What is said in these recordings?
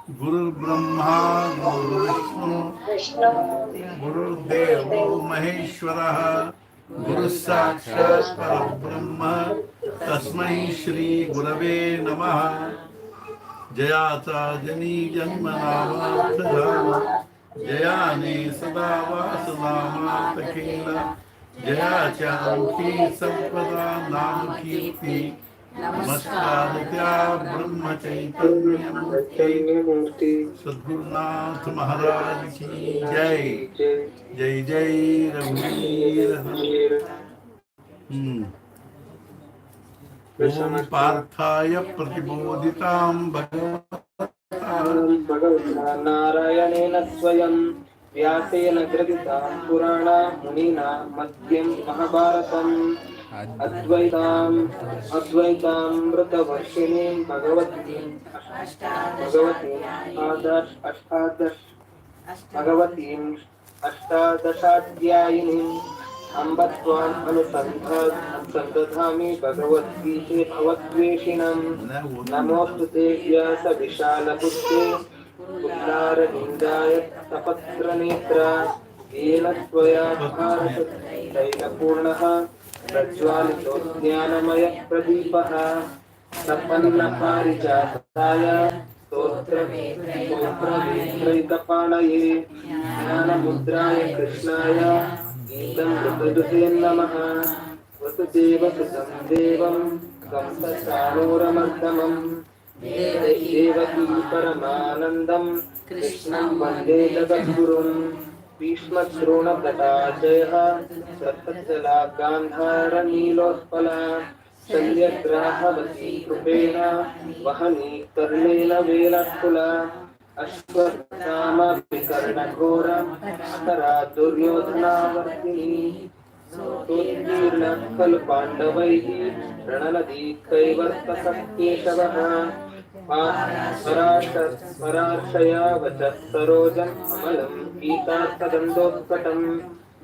गुरुर्ब्रह्मा गुरुर्विष्णु गुरुर्देवो महेश्वरः गुरुः साक्षात् परब्रह्म तस्मै श्री गुरवे नमः। जयाचा जनी जन्मनामार्थधाम जयाने सदा वासनामातकेला जयाच्या अंकी संपदा नामकीर्ती नमस्कार त्या ब्रह्मचैतन्यमूर्ती सद्गुरुनाथ महाराज की जय। जय जय रघुवीर। ओम पार्थाय प्रतिबोधितां भगवता नारायणेन स्वयं व्यासेन ग्रथितां पुराणा मुनिना मध्यं महाभारतम् अद्वैतामृतवर्षिणीं भगवतीं अष्टादशाध्यायिनीम् अम्ब त्वाम् अनुसन्दधामि भगवद्गीते भवद्वेषिणम्। नमोऽस्तु ते व्यासविशालबुद्धे पुत्रारविन्दाय तपत्रनेत्रा येन त्वया भारततैलपूर्णः प्रज्वालितो ज्ञानमयः प्रदीपः सपन्नपारिजाताय स्तोत्रवेत्रैकपाणये ज्ञानमुद्राय कृष्णाय गीतमृतदुहे नमः। वसुदेवसुतं देवं कंसचाणूरमर्दमम् देवकी परमानन्दं कृष्णं वन्दे जगद्गुरुम्। भीष्मद्रोणप्रदाचयः सत्तजला गान्धारनीलोत्पला शल्यग्राहवती कृपेण वहनी कर्णेन वेलकुला अश्वत्थामविकर्णघोर अकरा दुर्योधनावर्तिनी सोत्तीर्णः खलु पाण्डवैः रणनदी कैवर्तकः केशवः स्वरार्षया वचः सरोजम् अमलं गीतार्थदण्डोत्कटम्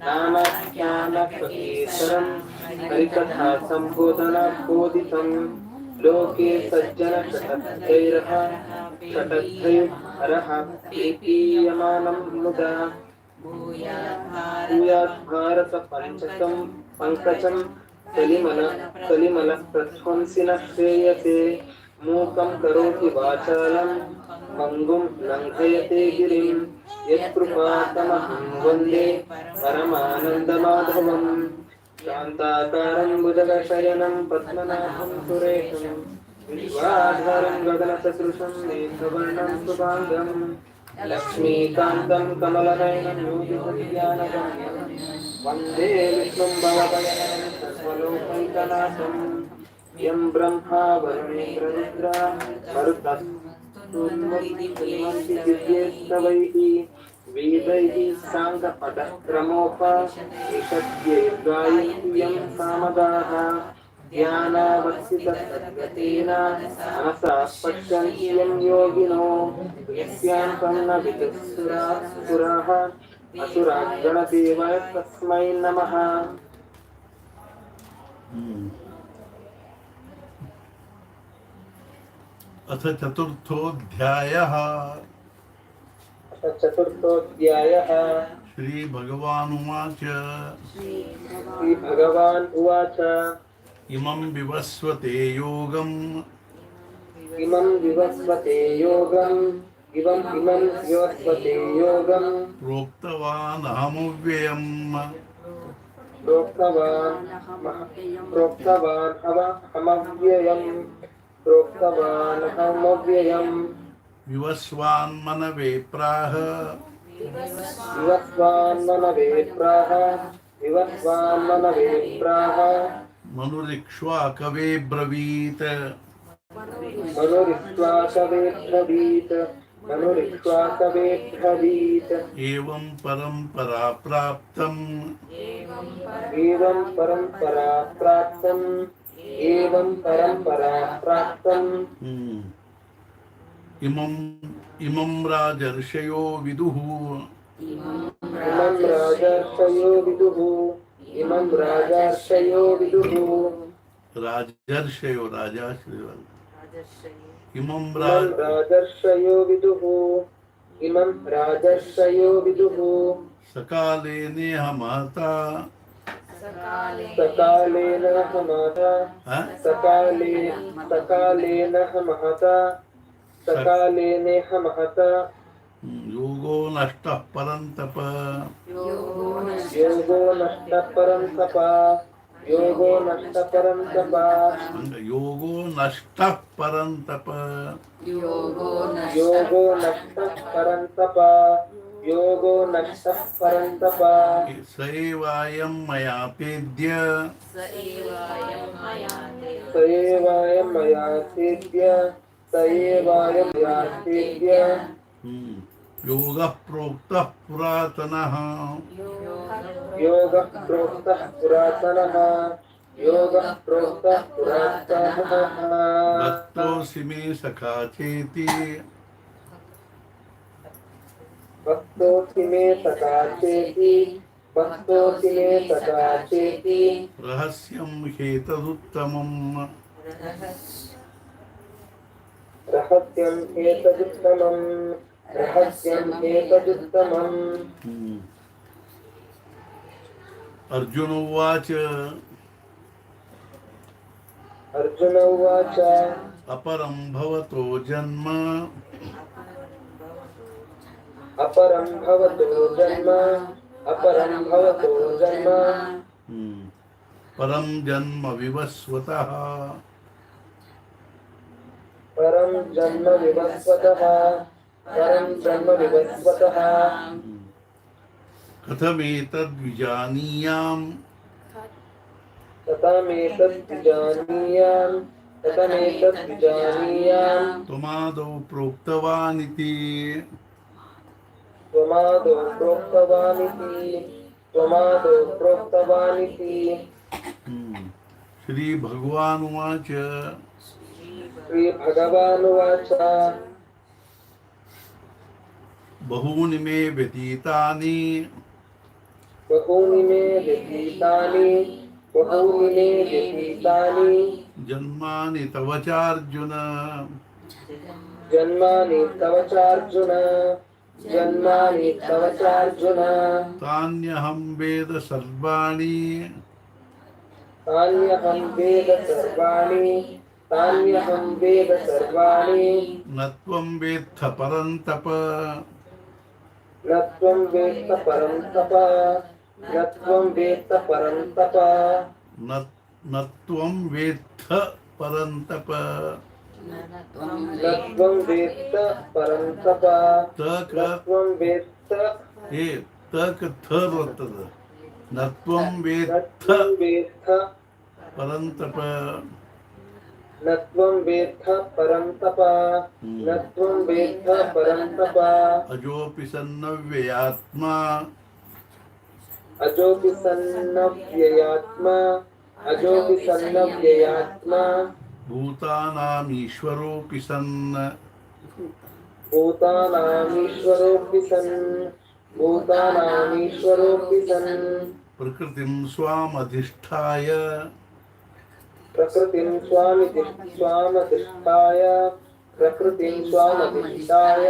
नानाख्यानकेसरम् हरिकथा सम्बोधनाबोधितम् लोके षटद्धैरः प्रीतीयमानं मुदा भूयात् भारत पङ्कजं कलिमलप्रध्वंसिनः श्रेयसे। मूकं करोति वाचालं पङ्गुं लङ्घयते गिरिं यत्कृपातमहं वन्दे परमानन्दमाधवम्। शान्ताकारं भुजगशयनं पद्मनाभं सुरेशं विश्वाधारं गगनसदृशं मेघवर्णं शुभाङ्गं लक्ष्मीकान्तं कमलनयनं योगिज्ञानगम्यं वन्दे विष्णुं भवभयहरं सर्वलोकैकनाथम्। यं ब्रह्मा वरुणेन्द्ररुद्रा मरुतस्तुन्वन्ति दिव्यैस्तवैः वेदैः साङ्गपदक्रमोपनिषद्यै गायन्त्यं सामगाः ज्ञानावर्तितसद्गतेन मनसा पश्यन्त्यं योगिनो यस्यान्तं न विदुःसुराः असुरागणदेवाय तस्मै नमः। अथ चतुर्थोऽध्यायः। श्री भगवानुवाच इमं विवस्वते योगम् प्रोक्तवान् अहमव्ययम् विवस्वान्मनवे प्राह मनुरिक्ष्वाकवे ब्रवीत् एवं परंपरा प्राप्तम् इमं राजर्षयो विदुः राजर्षयो राजाश्रय इमं इमं राज राजर्षयो विदुः इमं राजर्षयो विदुः सकाले नेह महता सकालेन महता हाँ? सकालेन महता सकालेनेह महता योगो नष्टः परन्तप योगो नष्टः परं तप योगो नष्टः परं तप योगो नष्टः परन्तप योगो नष्टः परं तप योगो नष्टः परं तप स एवायं मयापेद्य स एवायं मया सेव्य स एवायं मया सेव्य योगः प्रोक्तः पुरातनः योगः प्रोक्तः पुरातनः योगः प्रोक्तः पुरातनः भक्तोऽसि मे सखा चेति भक्तोऽसि मे सखा चेति भक्तोऽसि मे सखा चेति रहस्यं ह्येतदुत्तमम् रहस्यं एतदुत्तमम् रहस्यं एतदुत्तमम् अर्जुन उवाच अर्जुन उवाच अपरं भवतो जन्म अपरं भवतो जन्म अपरं भवतो जन्म परं जन्म विवस्वतः परं जन्म विवस्वतः परं जन्म विवस्वतः कथमेतद्विजानीयाम् कथमेतद्विजानीयाम् त्वमादौ प्रोक्तवानिति त्वमादौ प्रोक्तवानिति श्रीभगवानुवाच श्रीभगवानुवाच बहूनि मे व्यतीतानि बहूनि मे व्यतीतानि जन्मानि तव चार्जुन जन्मानि तव चार्जुन तान्यहं वेद सर्वाणि तान्यहं वेद सर्वाणि न त्वं वेत्थ परन्तप न त्वं वेत्त परं तप न त्वं वेत्थ परन्तप न त्वं वेत्त परं तप तक न त्वं वेत्त ए तक थ बರ್ತದ न त्वं वेत्थ परन्तप न त्वं वेत्थ परं तप न त्वं वेत्थ परं तप अजोऽपि सन्नव्ययात्मा अजोऽपि सन्नव्ययात्मा भूतानामीश्वरोऽपि सन् भूतानामीश्वरोऽपि सन् प्रकृतिं स्वामधिष्ठाय प्रकृतिं स्वामधिष्ठाय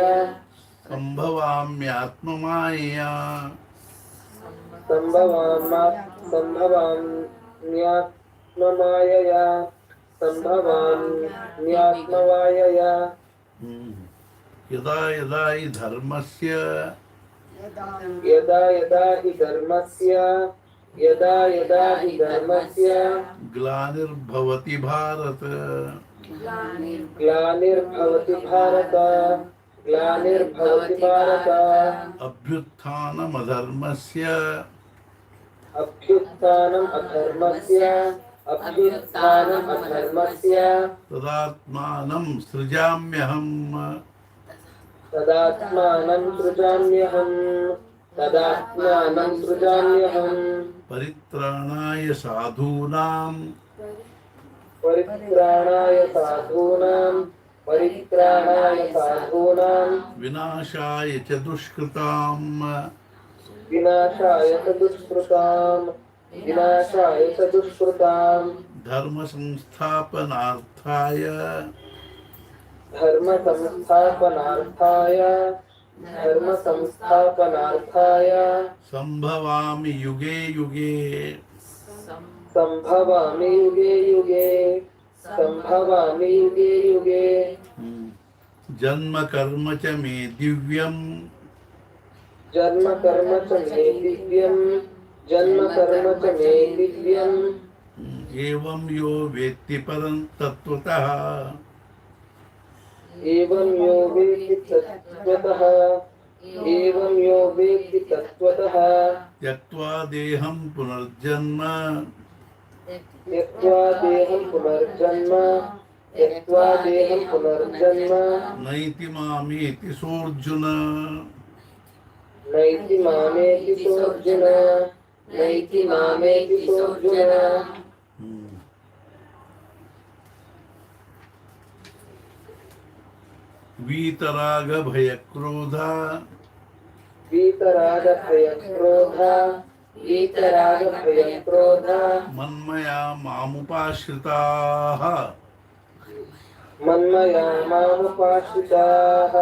सम्भवाम्यात्ममायया सम्भवाम्यात्ममायया यदा यदा हि धर्मस्य यदा यदा हि धर्मस्य ग्लानिर्भवति भारत ग्लानिर्भवति भारत अभ्युत्थानमधर्मस्य अभ्युत्थानमधर्मस्य तदात्मानं सृजाम्यहम् तदात्मानं सृजाम्यहम् परित्राणाय साधूनां विनाशाय च दुष्कृताम् विनाशाय च दुष्कृताम् धर्म संस्थापनार्थाय धर्म संस्थापनार्थाय धर्म संस्थापनार्थाय संभवामि युगे युगे संभवामि युगे युगे संभवामि युगे युगे जन्म कर्म च मे दिव्यम जन्म कर्म च मे दिव्यम जन्म कर्म च मे दिव्यम एवं यो वेत्ति परं तत्त्वतः एवं यो वेत्ति तत्त्वतः एवं यो वेत्ति तत्त्वतः त्यक्त्वा देहं पुनर्जन्म त्यक्त्वा देहं पुनर्जन्म त्यक्त्वा देहं पुनर्जन्म नैति मामेति सोऽर्जुन नैति मामेति सोऽर्जुन नैति मामेति सोऽर्जुन वीतराग भयक्रोध वीतराग भयक्रोध वीतराग भयक्रोध मन्मया मामुपाश्रिताः मन्मया मामुपाश्रिताः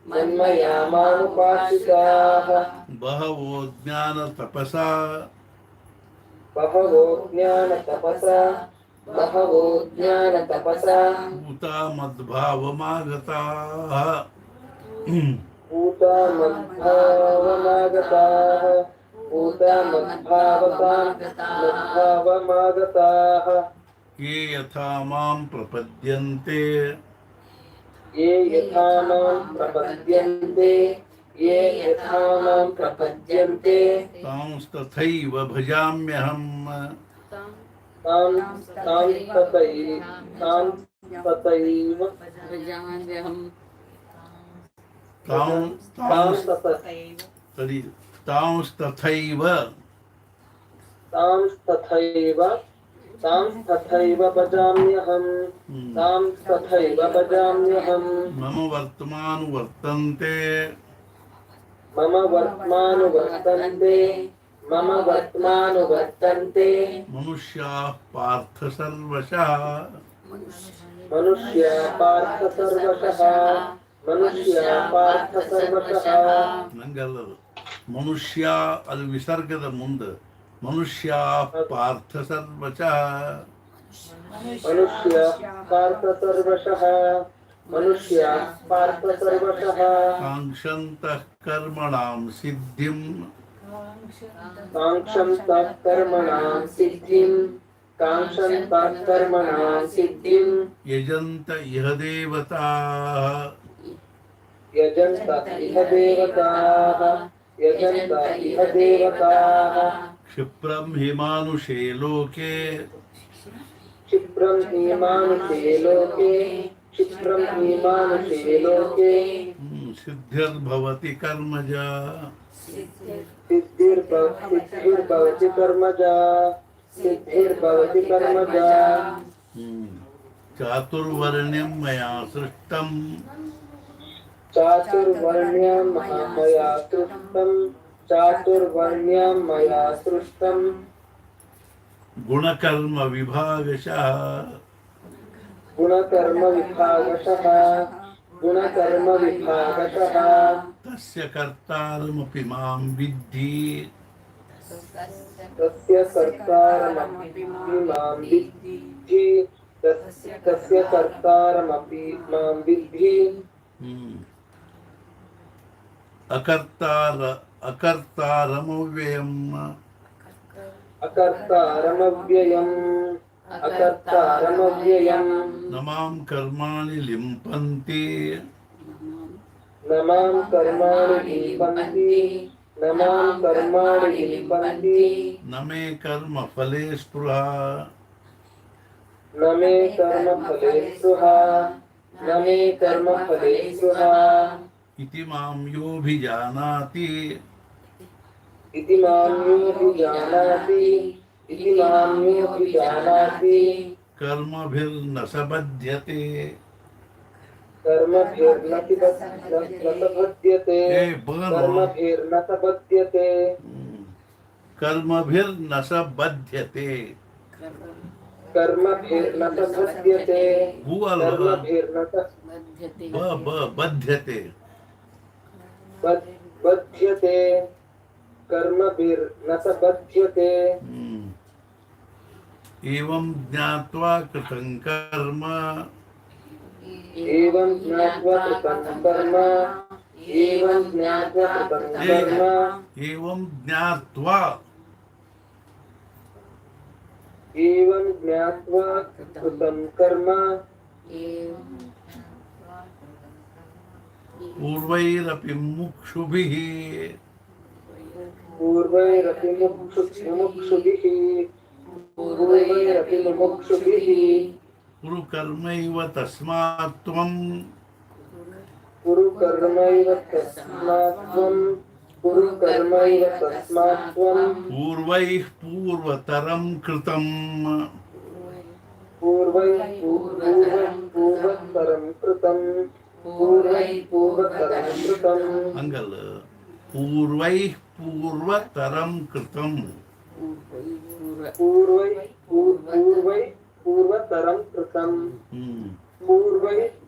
मन्मया मामुपाश्रिताः बहवो ज्ञानतपसा बहवो ज्ञानतपसा बहवो ज्ञानतपसा भूता मद्भावमागताः पूता मद्भावमागताः पूता मद्भावमागताः ये यथा मां प्रपद्यन्ते ये यथा मां प्रपद्यन्ते ये यथा मां प्रपद्यन्ते तांस्तथैव भजाम्यहम् तां तथैव तथैव भजाम्यहम् तां तथैव भजाम्यहम् मम वर्तमानुवर्तन्ते मम वर्तमानुवर्तन्ते मनुष्याः पार्थ सर्वशः मनुष्या पार्थ सर्वशः मनुष्या पार्थ सर्वशः ನಂಗಲ್ಲದು ಮನುಷ್ಯ ಅದು ವಿಸರ್ಗದ ಮುಂದೆ ಮನುಷ್ಯ ಪಾರ್ಥ ಸರ್ವಶಃ मनुष्या पार्थ सर्वशः मनुष्या पार्थ सर्वशः काङ्क्षन्तः कर्मणां सिद्धिं काङ्क्षन्तः कर्मणां सिद्धिं काङ्क्षन्तः कर्मणां सिद्धिं यजन्त इह देवताः यजन्त इह देवताः यजन्त इह देवताः क्षिप्रं हि मानुषे लोके क्षिप्रं हि मानुषे लोके क्षिप्रं हि मानुषे लोके सिद्धिर्भवति कर्मजा सिद्धिर्भवति कर्मजा सिद्धिर्भवति कर्मजा चातुर्वर्ण्यं मया सृष्टं चातुर्वर्ण्यं मया सृष्टं चातुर्वर्ण्यं मया सृष्टं गुणकर्म विभागशः गुणकर्म विभागशः गुणकर्म विभागशः तस्य कर्तारमपि मां विद्धि तस्य कर्तारमपि मां विद्धि तस्य कर्तारमपि मां विद्धि अकर्तारमव्ययम् अकर्तारमव्ययम् न मां कर्माणि लिम्पन्ति न मां कर्माणि लिम्पन्ति न मां कर्माणि लिम्पन्ति न मे कर्मफले स्पृहा न मे कर्मफले स्पृहा न मे कर्मफले स्पृहा इति मां योऽभिजानाति इति मां योऽभिजानाति इति मां योऽभिजानाति कर्मभिर्न स बध्यते कर्मभिर्न बध्यते कर्मभिर्न बध्यते कर्मभिर्न स बध्यते कर्मभिर्न स बध्यते भू अल्वा कर्मभिर्न स बध्यते बध्यते कर्मभिर्न स बध्यते एवं ज्ञात्वा कृतं कर्म एवं ज्ञात्वा कृतं कर्म एवं ज्ञात्वा कृतं कर्म एवं ज्ञात्वा एवं ज्ञात्वा कृतं कर्म पूर्वैरपि मुमुक्षुभिः पूर्वैरपि मुमुक्षुभिः पूर्वैरपि मुमुक्षुभिः कुरु कर्मैव तस्मात् त्वं कुरु कर्मैव तस्मात् त्वं कुरु कर्मैव तस्मात् त्वं पूर्वैः पूर्वतरं कृतम् पूर्वतरं कृतं पूर्वतरं कृतं हंगल पूर्वैः पूर्वतरं कृतम् पूर्वतरं कृतं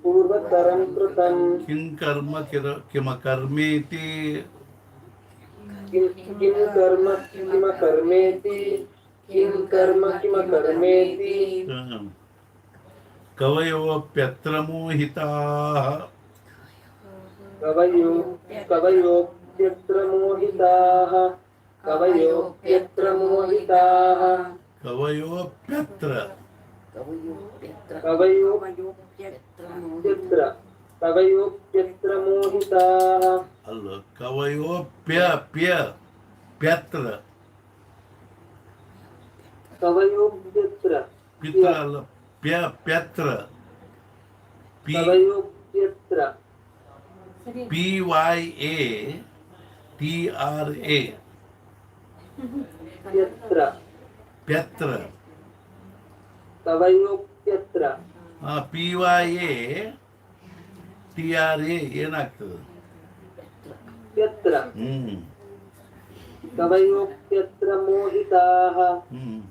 पूर्वतरं कृतं किं कर्म किमकर्मेति किं कर्म किमकर्मेति कवयोऽप्यत्र मोहिताः कवयोऽप्यत्र मोहिताः कवयोऽप्यत्र मोहिताः कवयोऽप्यत्र कवयोऽप्यत्र मोहिताः अल्ल कवयोऽप्यप्यप्यत्र कवयोऽप्यत्र पित्र अल्ल प्यप्यत्र कवयोऽप्यत्र PYATRA यत्र प्यत्र कवयोऽप्यत्र PYATRA ಏನಾಗ್ತದೆ यत्र कवयोऽप्यत्र मोहिताः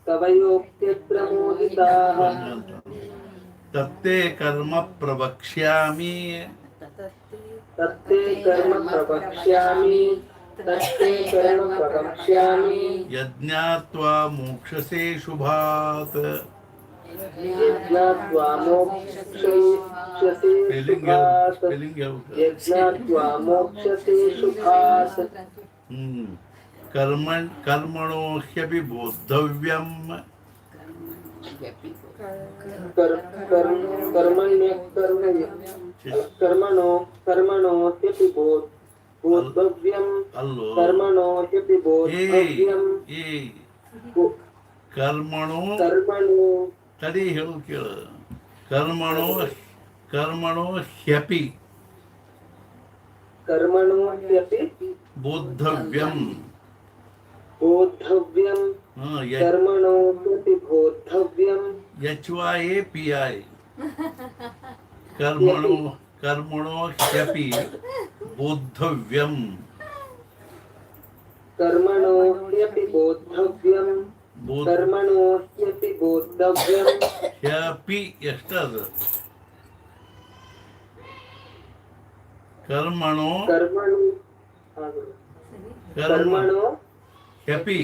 कवयोऽप्यत्र मोहिताः तत्ते कर्म प्रवक्ष्यामि तत्ते कर्म प्रवक्ष्यामि तत्ते कर्म प्रवक्ष्यामि यज्ञात्वा मोक्षसे शुभात् यज्ञात्वा मोक्षसे शुभात् यज्ञात्वा मोक्षसे शुभात् कर्मणो ह्यपि बोद्धव्यम् कर्मणो ह्यपि बोद्धव्यम् कर्मणो ह्यपि बोद्धव्यम् कर्मणो तड़ी ಹೇಳು ಕೇಳು कर्मणो ह्यपि बोद्धव्यम् कर्मणो ह्यपि बोद्धव्यम् यच्वाये पियाय कर्मणो ह्यपि बोद्धव्यम् कर्मणो ह्यपि बोद्धव्यम् कर्मणो ह्यपि बोद्धव्यम् ह्यपि ಎಷ್ಟದ कर्मणो ह्यपि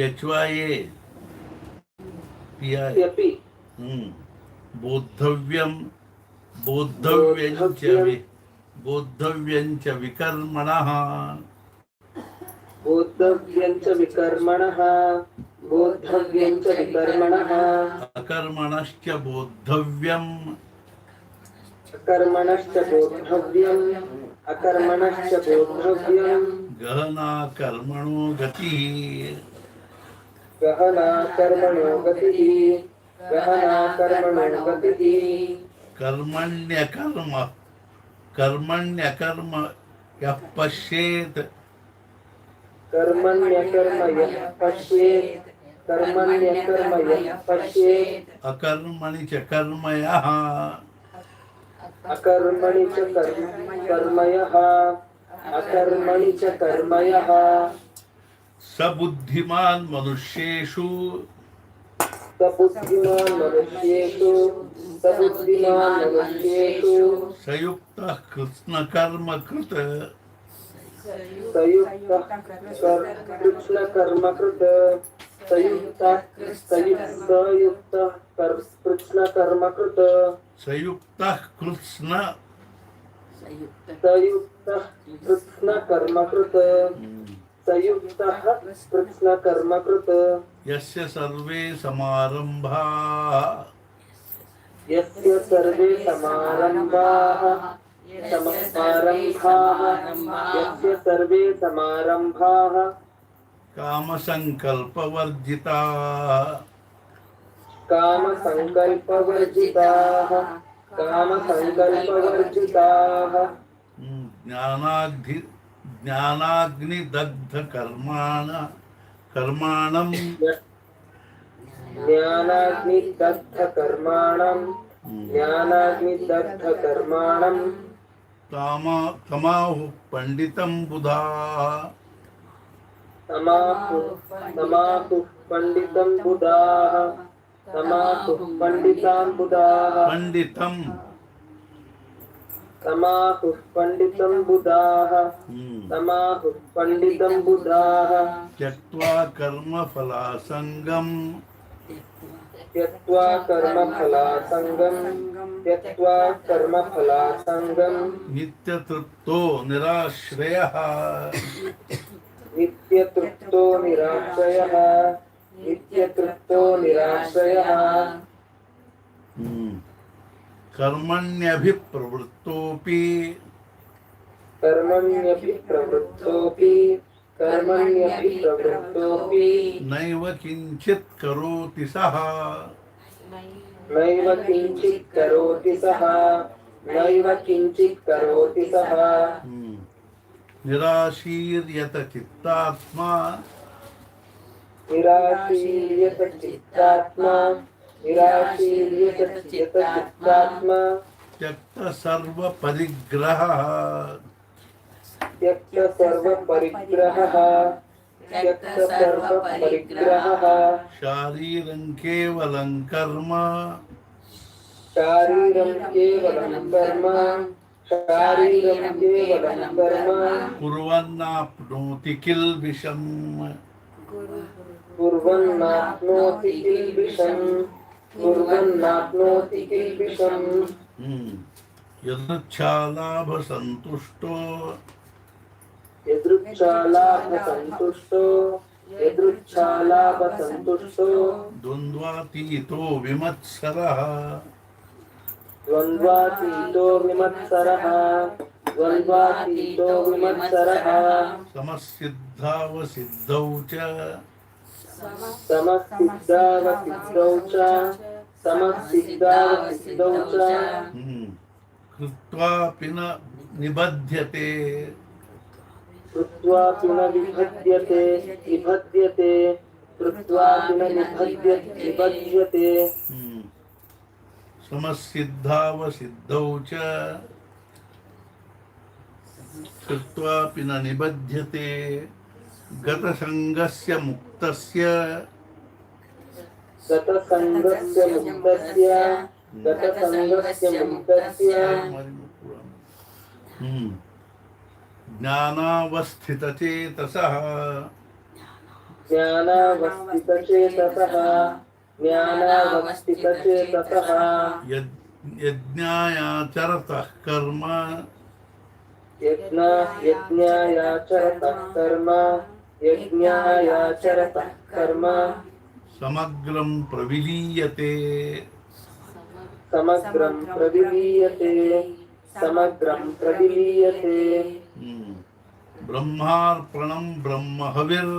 यच्वाये पियाय बोद्धव्यं च विकर्मणः अकर्मणश्च बोद्धव्यम् गहना कर्मणो गतिः कर्मण्यकर्म यः पश्येत् अकर्मणि च कर्मयः सबुद्धिमान् मनुष्येषु सबुद्धिमान् मनुष्येषु सबुद्धिमान् मनुष्येषु सयुक्तः कृत्स्नकर्मकृत् संयुक्तः कृष्णकर्मकृत् संयुक्तः कृष्णकर्मकृत् सयुक्तः कृत्स्न संयुक्तः कृष्णकर्मकृत् संयुक्तः कृष्णकर्मकृत् यस्य सर्वे समारम्भाः यस्य सर्वे समारम्भाः यस्य सर्वे समारम्भाः कामसङ्कल्पवर्जिताः कामसङ्कल्पवर्जिताः कामसङ्कल्पवर्जिताः कर्माणं ज्ञानाग्निदग्धकर्माणं तमाहुः पंडितं बुधाः तमाहुः पंडितं बुधाः तमाहुः पंडितान् बुधाः तमाहुः पंडितं बुधाः तमाहुः पंडितं बुधाः त्यक्त्वा कर्मफलासङ्गम् त्यक्त्वा कर्मफलासङ्गम् नित्यतृप्तो निराश्रयः नित्यतृप्तो निराश्रयः कर्मण्यभिप्रवृत्तोऽपि नैव किञ्चित् करोति सः निराशीर्यत चित्तात्मा त्यक्त सर्वपरिग्रहः शारीरं केवलं कर्म कुर्वन्नाप्नोति किल्बिषम् यदृच्छालाभसन्तुष्टो द्वन्द्वातीतो विमत्सरः समसिद्धावसिद्धौ च कृत्वापि न निबध्यते समसिद्धावसिद्धौ च कृत्वापि न निबध्यते गतसङ्गस्य मुक्तस्य ज्ञानावस्थितचेतसः यज्ञायाचरतः कर्म समग्रं प्रविलीयते ब्रह्मार्पणं ब्रह्महविर्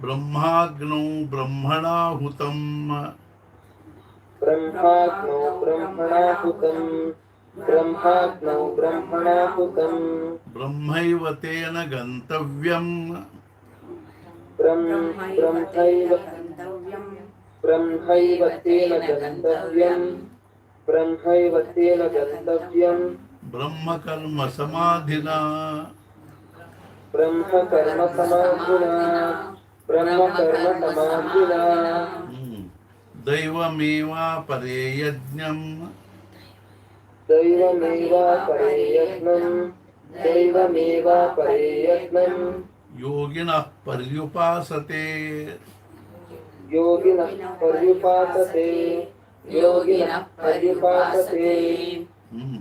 ब्रह्माग्नौ ब्रह्मणाहुतं ब्रह्मैव तेन गन्तव्यम् ब्रह्मैव तेन गन्तव्यम् ब्रह्म कर्म समाधिना ब्रह्म कर्म समाधिना ब्रह्म कर्म समाधिना दैवमेवापरे यज्ञम् दैवमेवापरे यज्ञम् दैवमेवापरे यज्ञम् योगिनः पर्युपासते योगिनः पर्युपासते योगिनः पर्युपासते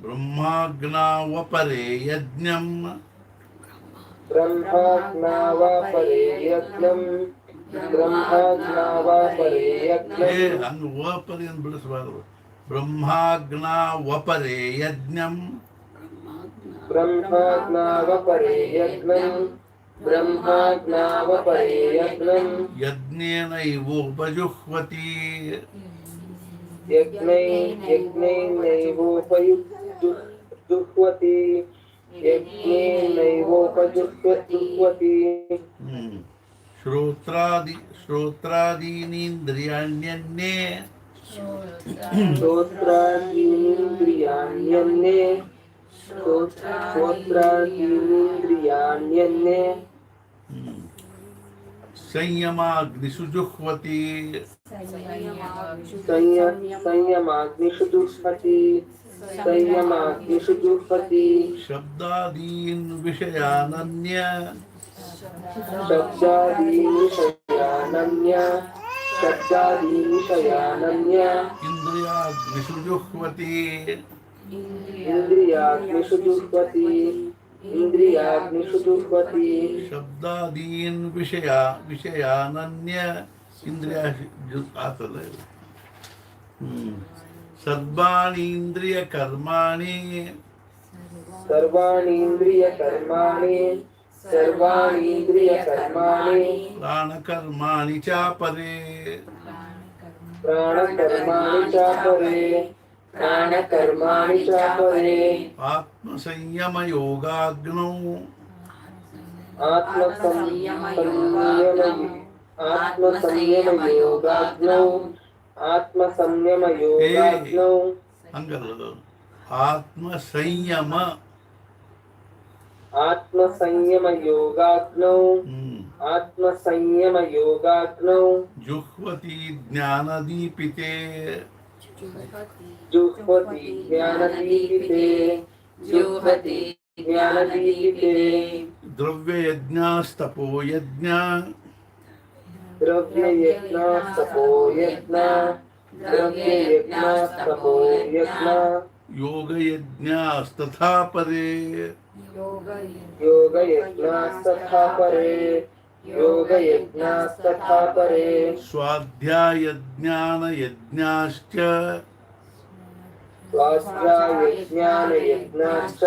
ब्रह्माज्ञावपरे यज्ञम् ब्रह्माज्ञावापरे यज्ञम् ब्रह्माज्ञावापरे यज्ञम् ಹಂಗ ವಪರಿ ಅಂತ ಬಿಡಿಸಬಾರದು ಬ್ರಹ್ಮಾಜ್ಞಾವಪರೆ ಯಜ್ಞಂ ब्रह्माज्ञावपरे यज्ञम् ब्रह्माज्ञावपरे यज्ञम् ಯಜ್ಞೇನೈವೋಪಜುಹ್ವತಿ यज्ञैर्नैवोपजुह्वति यज्ञेनैवोपजुह्वति श्रोत्रादीनीन्द्रियाण्यन्ये श्रोत्रादीनीन्द्रियाण्यन्ये श्रोत्रादीनीन्द्रियाण्यन्ये संयमाग्निषु जुह्वति संयमाग्निषु जुह्वति संयमाग्निषु जुह्वति शब्दादीन् विषयानन्य शब्दादीनिषयानन्य शब्दादीनिषयानन्य इन्द्रियाग्निषु जुह्वति इन्द्रियाग्निषु जुह्वति इन्द्रियाग्निषु जुह्वति शब्दादीन् विषयानन्य इंद्रिया आतಲ್ಲ ಇದು सर्वाणीन्द्रिय कर्माणि सर्वाणीन्द्रियकर्माणि सर्वाणीन्द्रियकर्माणि प्राणकर्माणि चापरे प्राणकर्माणि चापरे प्राणकर्माणि चापरे आत्मसंयमयोगाग्नौ आत्मसंयमयोगाग्नौ आत्मसंयमयोगाग्नौ हंगಲ್ಲ आत्मसंयम आत्मसंयमयोगाग्नौ आत्मसंयमयोगाग्नौ जुह्वति ज्ञानदीपिते जुह्वति ज्ञानदीपिते जुह्वति ज्ञानदीपिते द्रव्ययज्ञास्तपो यज्ञ द्रव्ययज्ञास्तपो यज्ञ द्रव्ययज्ञास्तपो यज्ञ योगयज्ञास्तथा परे योगयज्ञास्तथा परे योगयज्ञास्तथा परे स्वाध्यायज्ञानयज्ञाश्च स्वाध्यायज्ञानयज्ञाश्च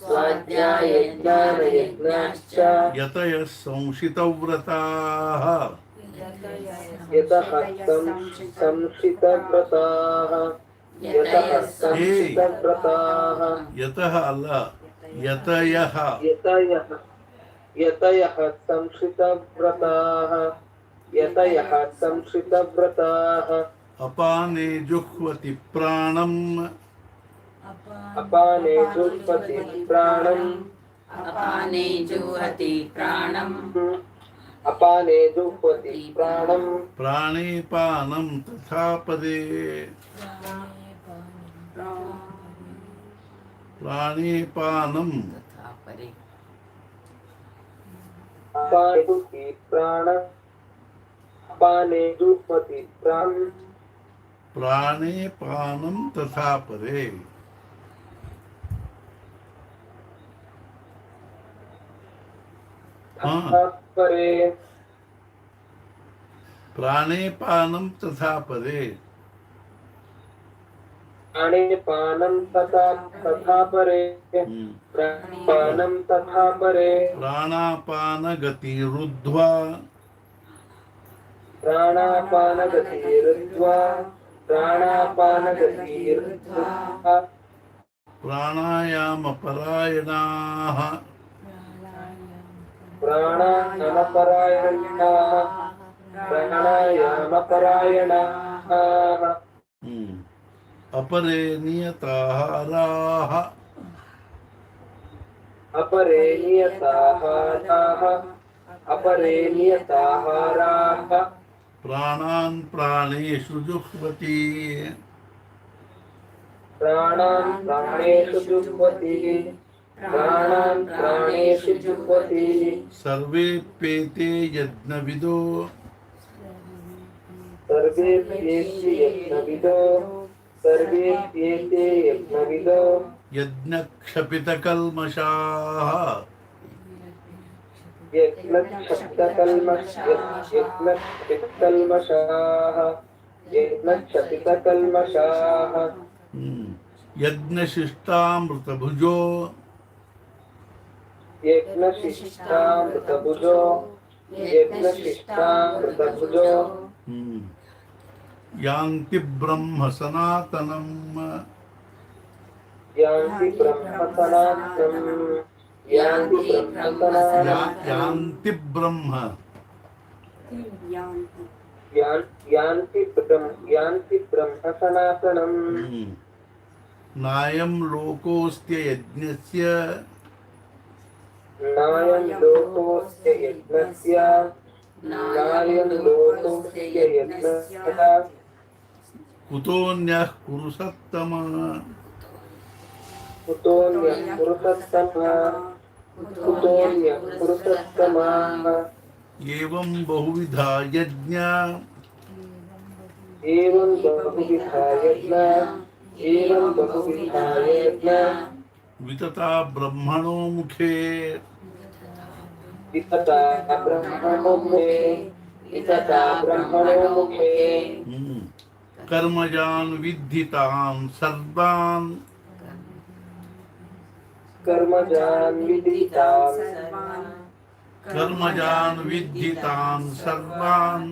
स्वाध्यायज्ञानयज्ञाश्च यतयः संशितव्रताः यतः संशितव्रताः यतः संशितव्रताः यतः अल्ल यतयः यतयः संशितव्रताः यतयः संशितव्रताः अपाने जुह्वति प्राणम् अपाने जुह्वति प्राणम् अपाने जुह्वति प्राणम् अपाने जुह्वति प्राणम् प्राणे पानं तथा पदे प्राणे पानं तथा परे अपाने जुह्वति प्राणम् अपाने जुह्वति प्राणम् प्राणे पानं तथा परे तथा परे प्राणे पानं तथा परे प्राणे पानं तथा परे प्राणपानं तथा परे प्राणापानगतिरुद्ध्वा प्राणापानगतिरुद्ध्वा प्राणापानगतिरुद्ध्वा प्राणायामपरायणाः प्राणायामपरायणाः प्राणायामपरायणाः अपरे नियताहाराः अपरे नियताहाराः अपरे नियताहाराः प्राणान् प्राणेषु जुह्वति प्राणान् प्राणेषु जुह्वति प्राणान् प्राणेषु जुह्वति सर्वेप्येते यज्ञविदो सर्वेप्येते यज्ञविदो सर्वेप्येते यज्ञविदो यज्ञक्षपितकल्मषाः यज्ञक्षपितकल्मषाः यज्ञक्षपितकल्मषाः यज्ञशिष्टामृतभुजो यज्ञशिष्टामृतभुजो यज्ञशिष्टामृतभुजो यान्ति ब्रह्म सनातनम् यान्ति ब्रह्म सनातनम् यान्ति ब्रह्म सनातनम् यान्ति ब्रह्म यान्ति ब्रह्म सनातनम् नायं लोकोऽस्त्य यज्ञस्य नायं लोकोऽस्त्य यज्ञस्य नायं लोकोऽस्त्य यज्ञस्य कुतोऽन्यः कुरु सत्तम कुतोऽन्यः कुरु सत्तमः कुतोऽन्यः कुरु सत्तमः एवं बहुविधा यज्ञा एवं बहुविधा यज्ञा एवं बहुविधा यज्ञा वितता ब्रह्मणो मुखे वितता ब्रह्मणो मुखे वितता ब्रह्मणो मुखे कर्मजान् विद्धितान् सर्वान् कर्मजान् विदितान् कर्मजान् विद्धितान् सर्वान्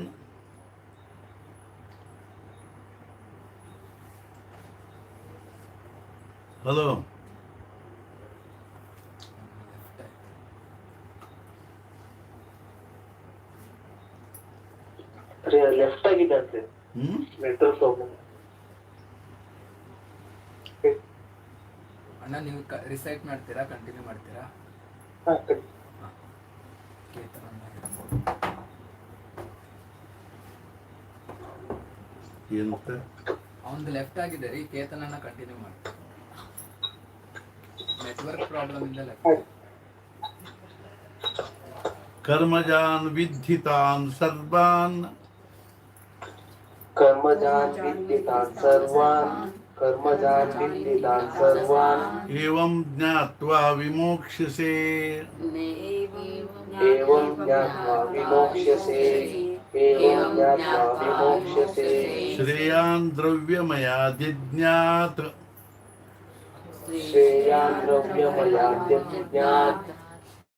हेलो ಲೆಫ್ಟ್ ಆಗಿದೆ ಅಂತೆ ಮೆಟ್ರೋ ಅಣ್ಣ ನೀವು ರಿಸೈಟ್ ಮಾಡ್ತೀರಾ ಕಂಟಿನ್ಯೂ ಮಾಡ್ತೀರಾ ಏನಂತ ಅವನದು ಲೆಫ್ಟ್ ಆಗಿದೆ ರೀ ಕೇತನನ್ನ ಕಂಟಿನ್ಯೂ ಮಾಡಿ ನೆಟ್ವರ್ಕ್ ಪ್ರಾಬ್ಲಮ್ ಇಂದ ಲೆಫ್ಟ್ कर्मजान् विद्धितान् सर्वान् कर्मजान् विदितान् सर्वान् कर्मजान् विदितान् सर्वान् एवं ज्ञात्वा विमोक्ष्यसे एवं ज्ञात्वा विमोक्ष्यसे एवं ज्ञात्वा विमोक्ष्यसे श्रेयान् द्रव्यमयादिज्ञात् श्रेयान् द्रव्यमयाद्यज्ञात्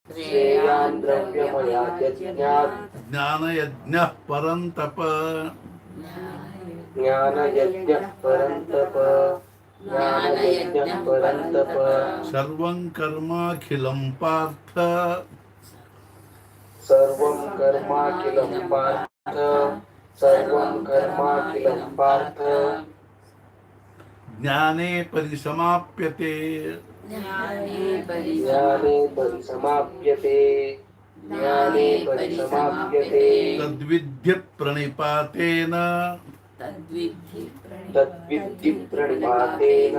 श्रेयान् द्रव्यमयाद्यज्ञात् ज्ञानयज्ञः परन्तप ज्ञानयज्ञः परन्तप ज्ञानयज्ञः परन्तप सर्वं कर्माखिलं पार्थ सर्वं कर्माखिलं पार्थ सर्वं कर्माखिलं पार्थ ज्ञाने परिसमाप्यते ज्ञाने परिसमाप्यते ज्ञाने परिसमाप्यते तद्विद्य प्रणिपातेन तद्विद्धि प्रणिपातेन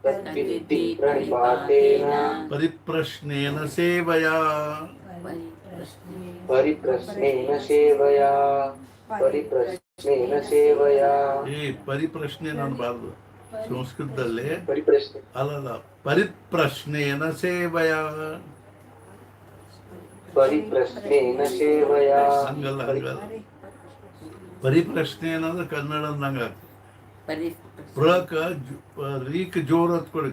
तद्विद्धि प्रणिपातेन परिप्रश्नेन सेवया परिप्रश्नेन सेवया परिप्रश्नेन सेवया ಏ ಪರಿಪ್ರಶ್ನೆ ಅನ್ನಬಾರ್ದು ಸಂಸ್ಕೃತದಲ್ಲಿ परिप्रश्ने ಅಲ್ಲಲ್ಲ ಪರಿಪ್ರಶ್ನೇನ ಸೇವಯ परिप्रश्नेन सेवया ಹಂಗಲ್ಲ ಹಂಗಲ್ಲ ಪರಿಪ್ರಶ್ನೆ ಅನ್ನೋದು ಕನ್ನಡ ನಂಗ ಪ್ರಕ ರೀಕ್ ಜೋರ್ ಹೊತ್ಕೊಡಿ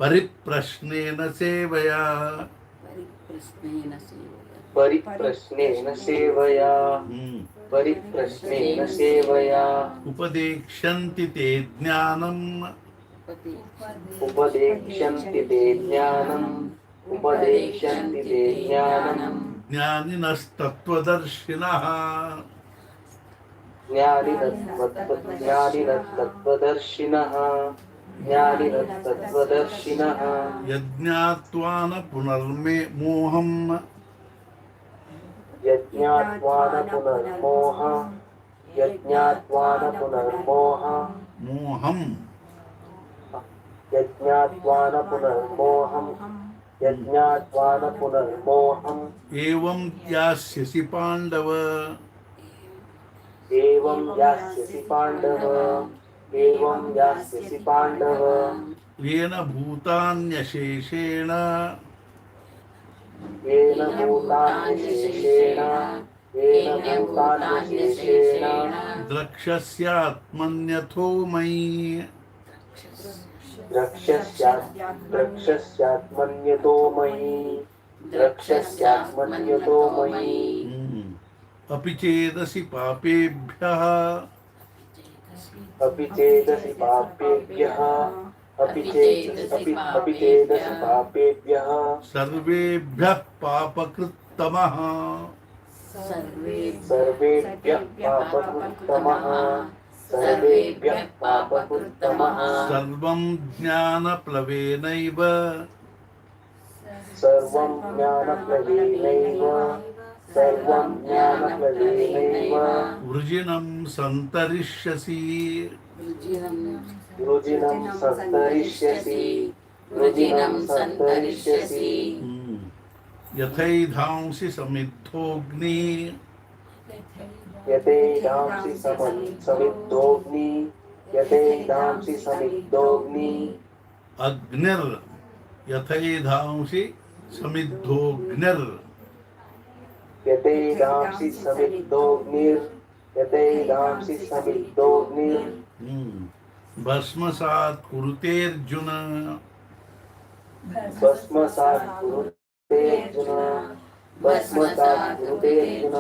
ಪರಿಪ್ರಶ್ನೇನ ಸೇವಯ परिप्रश्नेन सेवया परिप्रश्नेन सेवया उपदेक्ष्यन्ति ते ज्ञानम् उपदेक्ष्यन्ति ते ज्ञानम् उपदेक्ष्यन्ति ते ज्ञानम् ज्ञानिनस्तत्त्वदर्शिनः ज्ञानिनस्तत्त्वदर्शिनः ज्ञानिनस्तत्त्वदर्शिनः यज्ञात्वा न पुनर्मे मोहम् यज्ञात्वा न पुनर्मोह यज्ञात्वा न पुनर्मोह मोहम् यज्ञात्वा न पुनर्मोहम् यज्ञात्वा न पुनर्मोहम् एवं यास्यसि पाण्डव एवं यास्यसि पाण्डव एवं यास्यसि पाण्डव येन भूतान्यशेषेण येन भूतान्यशेषेण येन भूतान्यशेषेण द्रक्ष्यस्यात्मन्यथो मयि द्रक्ष्यस्यात्मन्यतो मयि द्रक्ष्यस्यात्मन्यतो मयि अपि चेदसि पापेभ्यः अपि चेदसि पापेभ्यः अपि चेदसि पापेभ्यः सर्वेभ्यः पापकृत्तमः सर्वेभ्यः पापकृत्तमः सर्वेभ्यः पापकृत्तमः सर्वं ज्ञानप्लवेनैव सर्वं ज्ञानप्लवेनैव सर्वं ज्ञानप्लवेनैव वृजिनं सन्तरिष्यसि रुजिनं सन्तरिष्यसि रुजिनं सन्तरिष्यसि यथैधांसि समिद्धोऽग्नि यथैधांसि समिद्धोऽग्नि यथैधांसि समिद्धोऽग्नि अग्निर् यथैधांसि समिद्धोऽग्निर् यथैधांसि समिद्धोऽग्निर् यथैधांसि समिद्धोऽग्निर् भस्मसात् कुरुतेऽर्जुन भस्मसात् कुरुतेऽर्जुन भस्मसात् कुरुतेऽर्जुन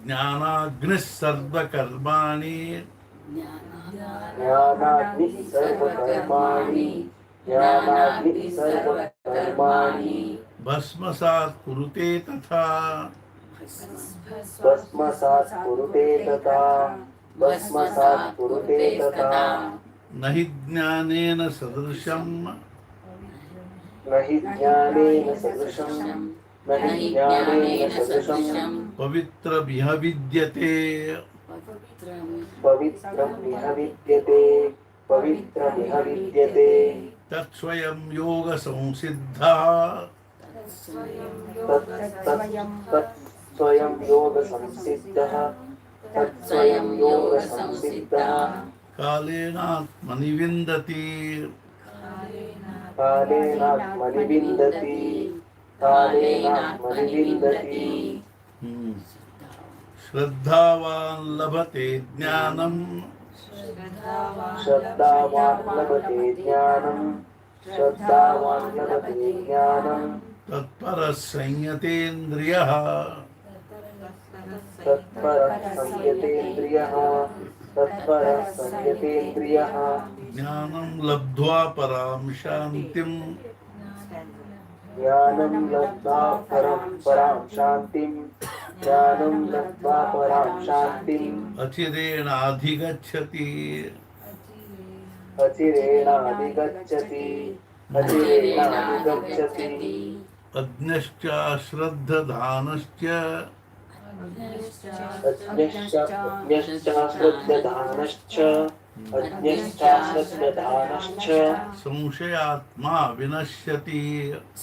ज्ञानाग्निः सर्वकर्माणि ज्ञानाग्निः सर्वकर्माणि ज्ञानाग्निः सर्वकर्माणि भस्मसात् कुरुते तथा भस्मसात् कुरुते तथा भस्मसात् कुरुते तथा न हि ज्ञानेन सदृशम् न हि ज्ञानेन सदृशं न हि ज्ञानेन सदृशं पवित्रमिह विद्यते पवित्रमिह विद्यते पवित्रमिह विद्यते तत्स्वयं योगसंसिद्धः तत्स्वयं योगसंसिद्धः तत्स्वयं योगसंसिद्धः कालेनात्मनि विन्दति कालेनात्मनि विन्दति कालेनात्मनि विन्दति श्रद्धावान् लभते ज्ञानम् श्रद्धावान् लभते ज्ञानम् श्रद्धावान् लभते ज्ञानम् तत्परः संयतेन्द्रियः तत्परः संयतेन्द्रियः तत्परः संयतेन्द्रियः ज्ञानं लब्ध्वा परां शान्तिम् ज्ञानं लब्ध्वा परां शान्तिम् ज्ञानं लब्ध्वा परां शान्तिम् अचिरेणाधिगच्छति अचिरेणाधिगच्छति अचिरेणाधिगच्छति अज्ञश्च श्रद्धधानश्च अज्ञश्च श्रद्धधानश्च अज्ञश्चाश्रद्धधानश्च संशयात्मा विनश्यति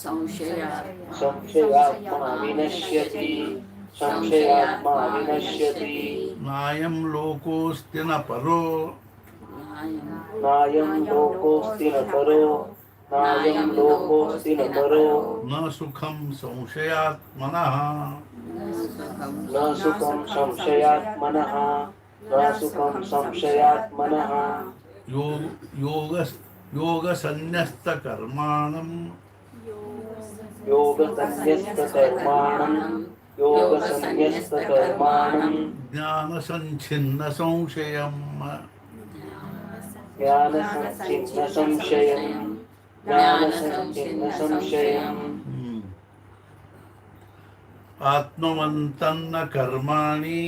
संशयात्मा विनश्यति संशयात्मा विनश्यति नायं लोकोऽस्ति न परो नायं लोकोऽस्ति न परो नायं लोकोऽस्ति न परो न सुखं संशयात्मनः न सुखं संशयात्मनः न सुखं संशयात्मनः योगसन्न्यस्तकर्माणम् योगसन्न्यस्तकर्माणं ज्ञानसञ्छिन्नसंशयम् ज्ञानसञ्छिन्नसंशयम् आत्मवन्तन्न कर्माणि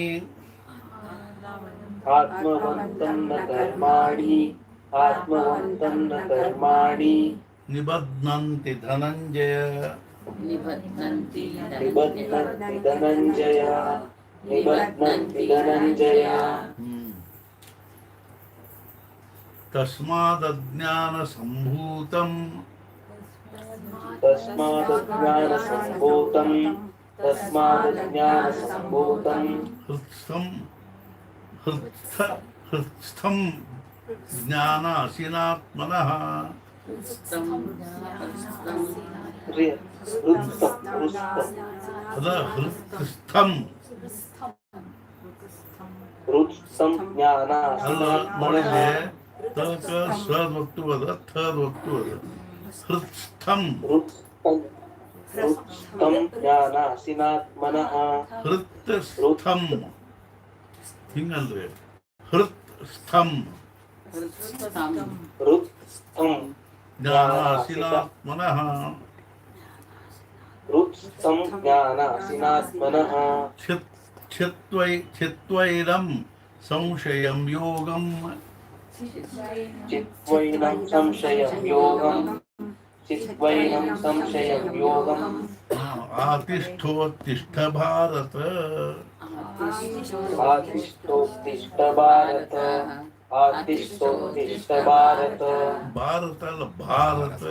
आत्मवन्तं न कर्माणि आत्मवन्तं न कर्माणि निबध्नन्ति धनञ्जय निबध्नन्ति निबध्नन्ति धनञ्जय निबध्नन्ति धनञ्जय तस्मादज्ञानसम्भूतं तस्मादज्ञानसम्भूतं हृत्स्थं ज्ञानासीनात्मनः हृत्स्थं हृत्स्थं ಅಲ್ಲ ज्ञानासीनात्मनः ನೋಡಿದ್ರೆ ತಕ ಸ್ವರ್ ಒತ್ತುವದ ಥರ್ ಒತ್ತುವದ ಹೃತ್ಸ್ಥಂ हृत्स्थं ज्ञानासीनात्मनः ಹೃತ್ಸ್ಥಂ ಹಿಂಗಲ್ರಿ ಹೃತ್ಸ್ಥಂ हृत्स्थं ಜ್ಞಾನಾಸೀನಾತ್ಮನಃ हृत्स्थं ज्ञानासीनात्मनः ಚಿತ್ವೈರಂ ಸಂಶಯಂ ಯೋಗಂ चित्वैनं संशयं योगं चित्वैनं संशयं योगम् ಆತಿಷ್ಠೋತ್ತಿಷ್ಠ ಭಾರತ आतिष्ठोत्तिष्ठ भारत आतिष्ठोत्तिष्ठ भारत ಭಾರತ ಅಲ್ಲ ಭಾರತ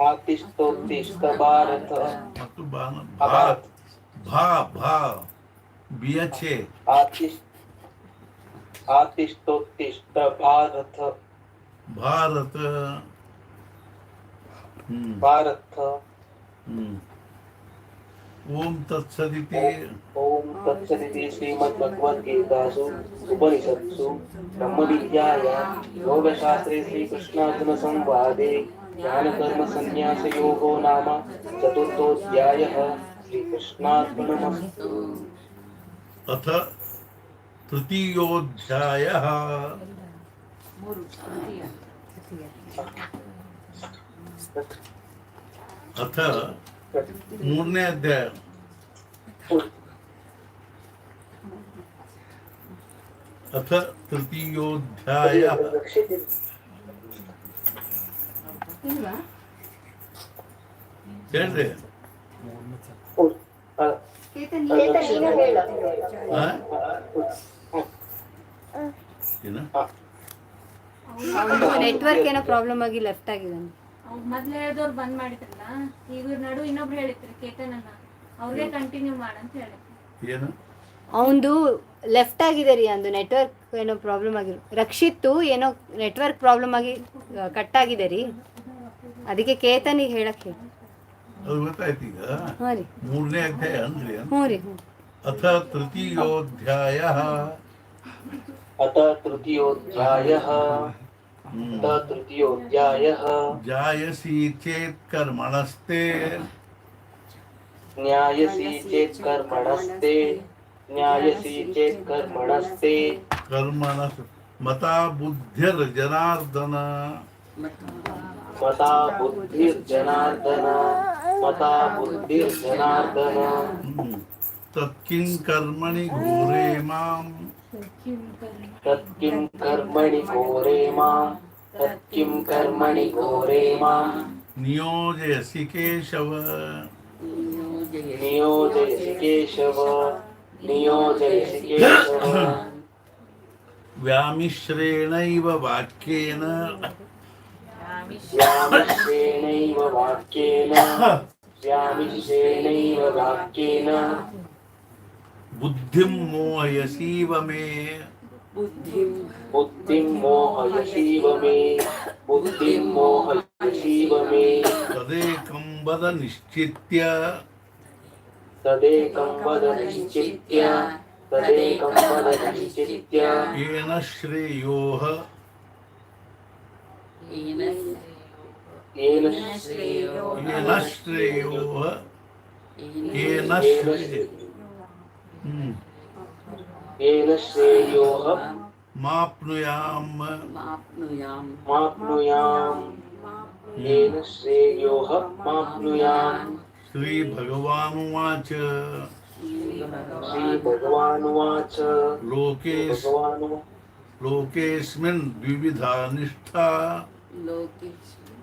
आतिष्ठोत्तिष्ठ भारत ಮತ್ತು ಭಾ ಭಾ ಭಾ ಬಿಯಚೆ आतिष्ठोत्तिष्ठ भारत ಭಾರತ भारत ಓಂ ತತ್ಸದಿತಿ ओम तत्सदिति श्रीमद्भगवद्गीतासु उपनिषत्सु ब्रह्मविद्यायां योगशास्त्रे श्रीकृष्णार्जुन संवादे ज्ञानकर्मसन्न्यासयोगो नाम चतुर्थोऽध्यायः श्रीकृष्णार्पणमस्तु। अथ तृतीयोऽध्यायः अथ ಮೂರನೇ ಅಧ್ಯಾಯ अथ तृतीयोऽध्यायः ಹೇಳ್ರಿ ಏನು ನೆಟ್ವರ್ಕ್ ಏನೋ ಪ್ರಾಬ್ಲಮ್ ಆಗಿ ಲೆಫ್ಟ್ ಆಗಿದೆ. ಮೊದ್ಲು ಹೇಳಿದವ್ರು ಬಂದ್ ಮಾಡಿದ್ರಲ್ಲ, ಈಗ ನಡು ಇನ್ನೊಬ್ರು ಹೇಳಿದ್ರು ಕೇತನನ್ನ, ಅವ್ರಿಗೆ ಕಂಟಿನ್ಯೂ ಮಾಡಂತ ಹೇಳಿದ್ರು. ಏನು ಅವಂದು ಲೆಫ್ಟ್ ಆಗಿದೆ ರೀ, ಅಂದು ನೆಟ್ವರ್ಕ್ ಏನೋ ಪ್ರಾಬ್ಲಮ್ ಆಗಿರೋ. ರಕ್ಷಿತ್ತು ಏನೋ ನೆಟ್ವರ್ಕ್ ಪ್ರಾಬ್ಲಮ್ ಆಗಿ ಕಟ್ ಆಗಿದೆ ರೀ, ಅದಕ್ಕೆ ಕೇತನಿಗೆ ಹೇಳಕ್ಕೆ. ಅದು ಗೊತ್ತಾಯ್ತು ಈಗ. ಹಾಂ ರೀ, ಮೂರನೇ ಅಧ್ಯಾಯ ಅನ್ರಿ. ಹ್ಞೂ ರೀ. ಅಥ ತೃತೀಯೋಧ್ಯಾಯಃ अथ तृतीयोऽध्यायः अथ तृतीयोऽध्यायः जायसी चेत् कर्मणस्ते ज्ञायसी चेत् कर्मणस्ते ज्ञायसी चेत् कर्मणस्ते कर्मणः मता बुद्धिर्जनार्दन मता बुद्धिर्जनार्दन मता बुद्धिर्जनार्दन तत्किं कर्मणि घोरे मां तत्किं कर्मणि घोरे मां तत्किं कर्मणि घोरे मां नियोजयसि केशव नियोजयसि केशव नियोजयसि केशव व्यामिश्रेणैव वाक्येन व्यामिश्रेणैव वाक्येन व्यामिश्रेणैव वाक्येन बुद्धिं मोहयसीव मे बुद्धिं मोहयसीव मे बुद्धिं मोहयसीव मे तदेकं वद निश्चित्य तदेकं वद निश्चित्य तदेकं वद निश्चित्य येन श्रेयोः येन श्रेयोः येन येन श्रेयोः माप्नुयाम् माप्नुयाम् येन श्रेयोः माप्नुयाम् श्रीभगवानुवाच श्रीभगवानुवाच लोकेऽस्मिन् द्विविधा निष्ठा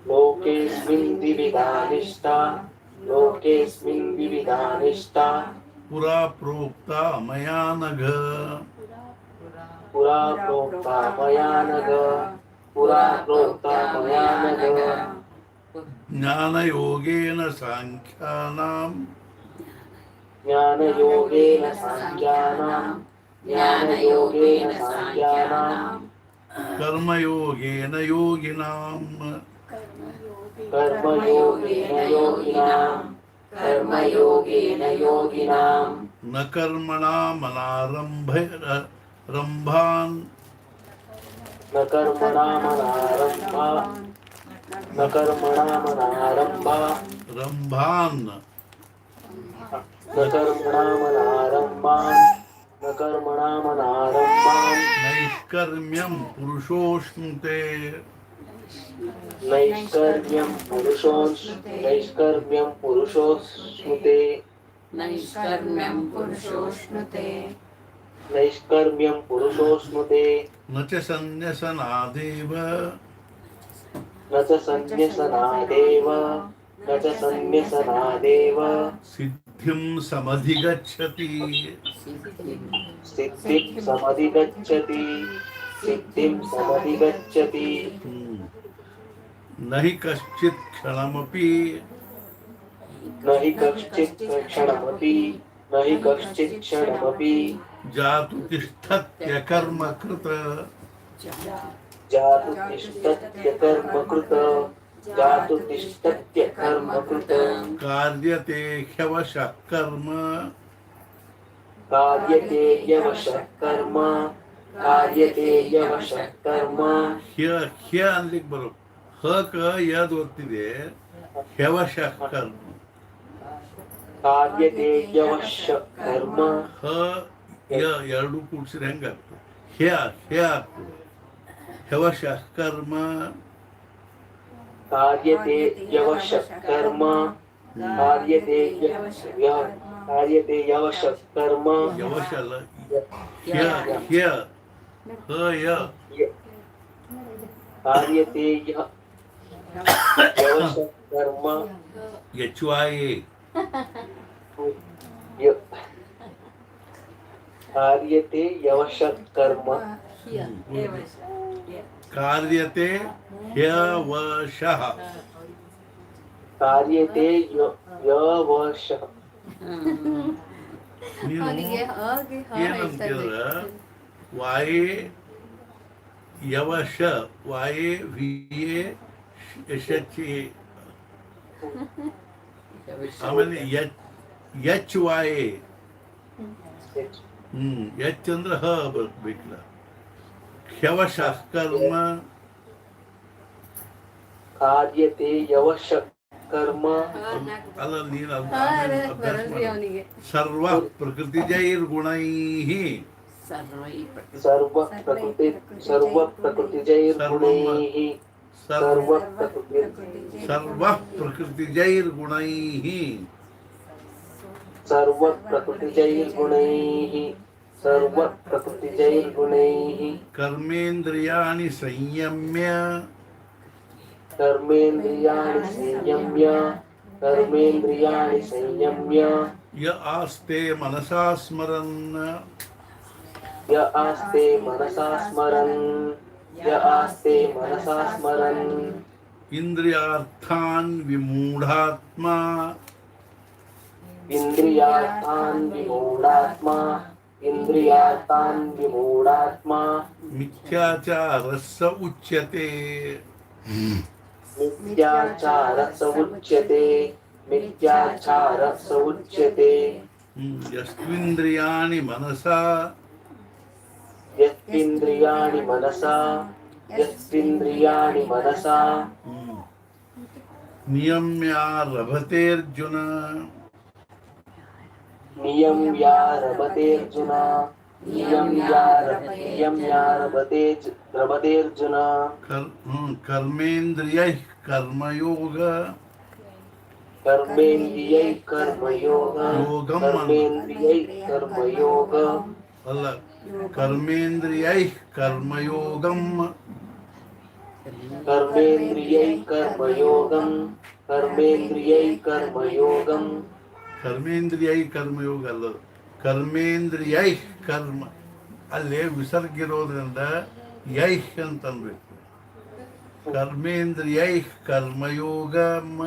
लोकेऽस्मिन् द्विविधा निष्ठा पुरा प्रोक्ता मया नघ पुरा प्रोक्ता मया नघ ज्ञानयोगेन साङ्ख्यानां ज्ञानयोगेन साङ्ख्यानां कर्मयोगेन योगिनां कर्मयोगेन योगिनां न कर्मणामनारम्भान् न कर्मणामनारम्भान् नैष्कर्म्यं पुरुषोऽश्नुते नैष्कर्म्यं पुरुषोऽश्नुते न च सन्न्यसनादेव सिद्धिं समधिगच्छति सिद्धिं समधिगच्छति न हि कश्चित् क्षणमपि जातु तिष्ठत्यकर्मकृत कार्यते ह्यवशः कर्म ह्य ಅನ್ಲಿಕ್ಕೆ ಬರೋ ಹಕ ಯದ್ ಓದ್ತಿದೆ ह्यवशः कर्म ಹ ಯ ಎರಡು ಕೂಡಿಸಿದ್ರೆ ಹೆಂಗಾಗ್ತದೆ ಹ್ಯ ಆಗ್ತದೆ ह्यवशः कर्म कार्यते यवशः कर्म ಯವಶ ಅಲ್ಲ ಹ್ಯ ಹ್ಯ ಹ ಯ कार्यते यवशः कर्म ಯಚ್ವಾಯೇ कार्यते यवशः कर्म ಕಾರ್ಯತೆ ह्यवशः कार्यते यवशः ನೀನು ಅವನಿಗೆ ಹಾಗೆ ಏನಂತೀರ ವಾಯೇ ಯವಶ ವಾಯೇ ವಿಯೇ ಯಶಚಿ ಆಮೇಲೆ ಯಚ್ ವಾಯೇ ಯಚ್ ಅಂದ್ರೆ ಹ ಬರ್ಬೇಕಿಲ್ಲ ह्यवशः कर्म कार्यते यवशः कर्म ಅಲ್ಲ ನೀನು ಅಭ್ಯಾಸ ಮಾಡು. ಸರ್ವ ಪ್ರಕೃತಿಜೈರ್ಗುಣೈಃ ಸರ್ವ प्रकृतिजैर्गुणैः कर्मेन्द्रियाणि संयम्य य आस्ते मनसा स्मरन् इंद्रियार्थान् विमूढात्मा मिथ्याचारस्य उच्यते यस्त्विन्द्रियाणि मनसा नियम्यारभतेऽर्जुन कर्मेन्द्रियैः कर्मयोग कर्मेन्द्रियै कर्मयोग योगम कर्मेन्द्रियै कर्मयोग अल कर्मेन्द्रियै कर्मयोगम कर्मेन्द्रियै कर्मयोगं कर्मेन्द्रियै कर्मयोगं कर्मेंद्रियै कर्मयोग ಅಲ್ಲ कर्मेंद्रियै कर्म ಅಲ್ಲೇ ವಿಸರ್ಗ ಇರೋದ್ರಿಂದ ಯೈ ಅಂತ ಅನ್ಬೇಕು कर्मेंद्रियै कर्मयोगम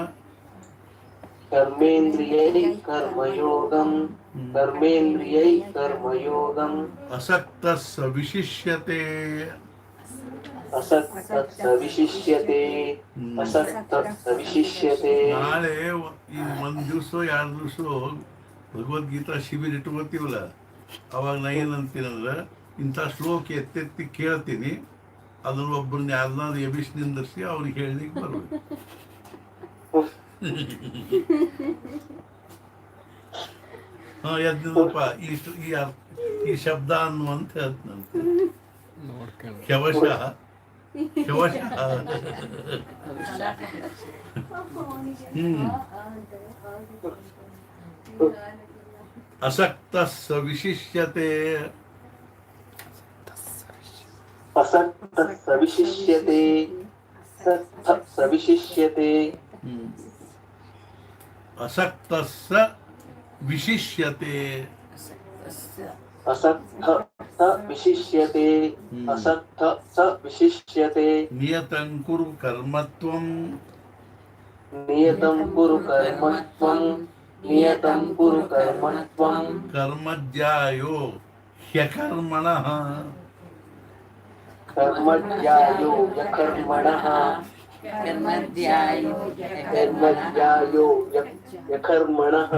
कर्मेन्द्रियै कर्मयोगं कर्मेन्द्रियै कर्मयोगं असक्तः विशिष्यते असक्तः विशिष्यते असक्तः विशिष्यते ನಾಳೆ ಈ ಒಂದು ದಿವಸ 2 ದಿವಸ ಭಗವದ್ಗೀತಾ ಶಿಬಿರ ಇಟ್ಕೋತೀವಲ್ಲ ಅವಾಗ ನಾ ಏನಂತೀನಂದ್ರೆ ಇಂಥ ಶ್ಲೋಕ ಎತ್ತೆತ್ತಿ ಕೇಳ್ತೀನಿ ಅದನ್ನ ಒಬ್ಬರನ್ನ ಯಾರನ್ನಾದ್ರು ಎಬಿಸಿ ನಿಂದಿರಿಸಿ ಅವ್ರಿಗೆ ಹೇಳಲಿಕ್ಕೆ ಬರ್ಬೇಕು ಹಾ ಎದ್ದಿದ್ದಪ್ಪ ಈ ಶಬ್ದ ಅನ್ನುವಂತ ಹೇಳ್ತಂತೆ ಶವಶಃ असक्तः विशिष्यते असक्तः विशिष्यते सविशिष्यते असक्तः विशिष्यते असक्तः विशिष्यते असक्तः विशिष्यते नियतं कुरु कर्मत्वं नियतं कुरु कर्मत्वं नियतं कुरु कर्मत्वं कर्मज्ञायो ह्यकर्मणः कर्मज्ञायो यकर्मणः कर्मध्यायो कर्मज्ञायो यकर्मणः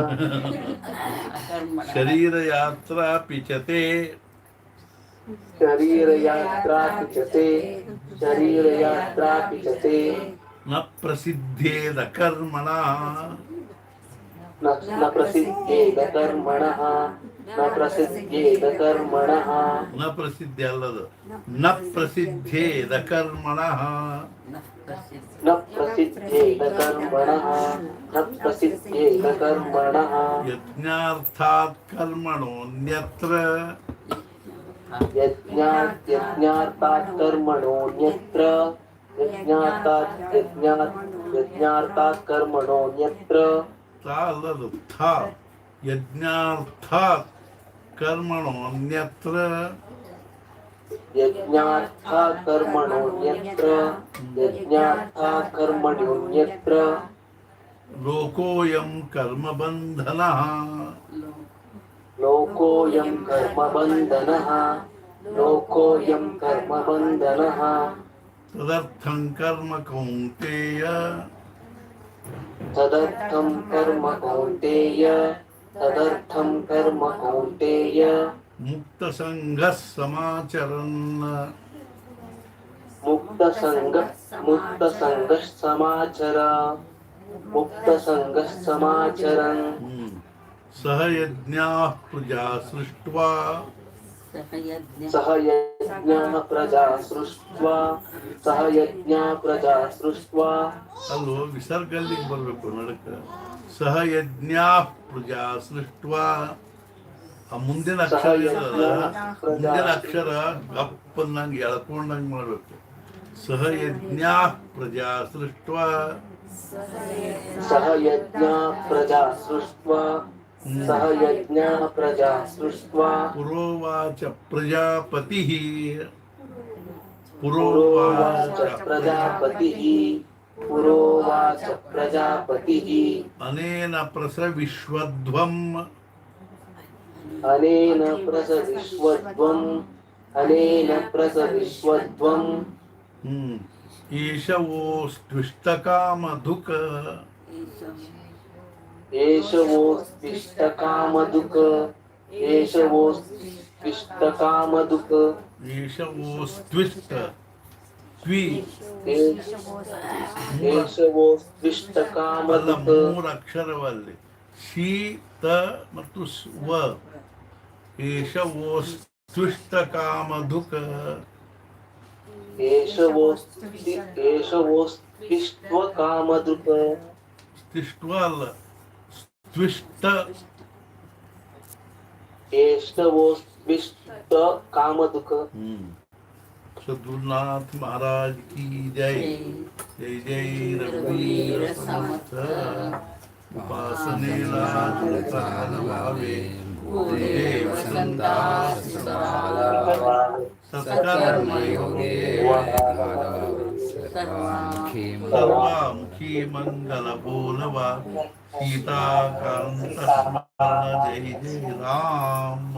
शरीरयात्रा पिचते शरीरयात्रा पिचते शरीरयात्रा पिचते न प्रसिद्धेद कर्मणः न प्रसिद्धेद कर्मणः न प्रसिद्धेद कर्मणः न प्रसिद्धि अಲ್ಲದು न प्रसिद्धेद कर्मणः न प्रसिद्धेद कर्मणः न प्रसिद्धेद कर्मणः यज्ञार्थात् कर्मणोऽन्यत्र यज्ञार्थात् कर्मणोऽन्यत्र यज्ञार्थात् कर्मणोऽन्यत्र ಅಲ್ಲದು ಥ यज्ञार्थात् कर्मणोऽन्यत्र यज्ञार्थात् कर्मणोऽन्यत्र यज्ञार्थात् कर्मणोऽन्यत्र लोकोऽयं कर्मबन्धनः लोकोऽयं कर्मबन्धनः लोकोऽयं कर्मबन्धनः तदर्थं कर्म कौन्तेय तदर्थं कर्म कौन्तेय तदर्थं कर्म कौन्तेय मुक्तसङ्गः समाचरन् मुक्तसङ्गः समाचर मुक्तसङ्गः समाचरन् सह यज्ञाः प्रजा सृष्ट्वा सह यज्ञः प्रजा सृष्ट्वा सह यज्ञः प्रजा सृष्ट्वा ಅಲ್ಲೋ ವಿಸರ್ಗಲ್ಲಿಗೆ ಬರಬೇಕು ನಡಕ ಸಹ ಯಜ್ಞಾಃ ಪ್ರಜಾ ಸೃಷ್ಟ್ವಾ ಆ ಮುಂದಿನ ಅಕ್ಷರ ಇದಲ್ಲ ಮುಂದಿನ ಅಕ್ಷರ ಗಪ್ಪನ್ನಂಗೆ ಎಳ್ಕೊಂಡಂಗೆ ಮಾಡಬೇಕು ಸಹ ಯಜ್ಞಾಃ ಪ್ರಜಾ ಸೃಷ್ಟ್ವಾ सह यज्ञः प्रजा सृष्ट्वा सह यज्ञः प्रजा सृष्ट्वा पुरोवाच प्रजापतिः पुरोवाच प्रजापतिः पुरोवाच प्रजापतिः अनेन प्रसविश्वध्वम् अनेन प्रसविश्वध्वम् अनेन प्रसविश्वध्वम् ईशवोस्त्विष्टकामधुक् एषवोस्तिष्ठकामधुक् एषवोस्तिष्ठकामधुक् ईशवोस्त्विष्ट त्वी ಅಲ್ಲ एषवोस्तिष्ठकामधुक् ಮೂರು ಅಕ್ಷರವಲ್ಲಿ ಶಿ ತ ಮತ್ತು ವ ಏಷವೋಸ್ತ್ವಿಷ್ಟಕಾಮಧುಕ್ एषवोस्तिष्ठकामधुक् ಸ್ತಿಷ್ಟ್ವ ಅಲ್ಲ ಸ್ವಿಷ್ಟ एष्टवोस्विष्ट कामदुख सद्गुरुनाथ महाराज की जय जय जय रघुवीर समर्थ उपासनेला जुळतान व्हावे देव संता सत्कर्मयोगे सर्वामुखी मंगल बोलवा सीताकांत स्मरण जय जय राम.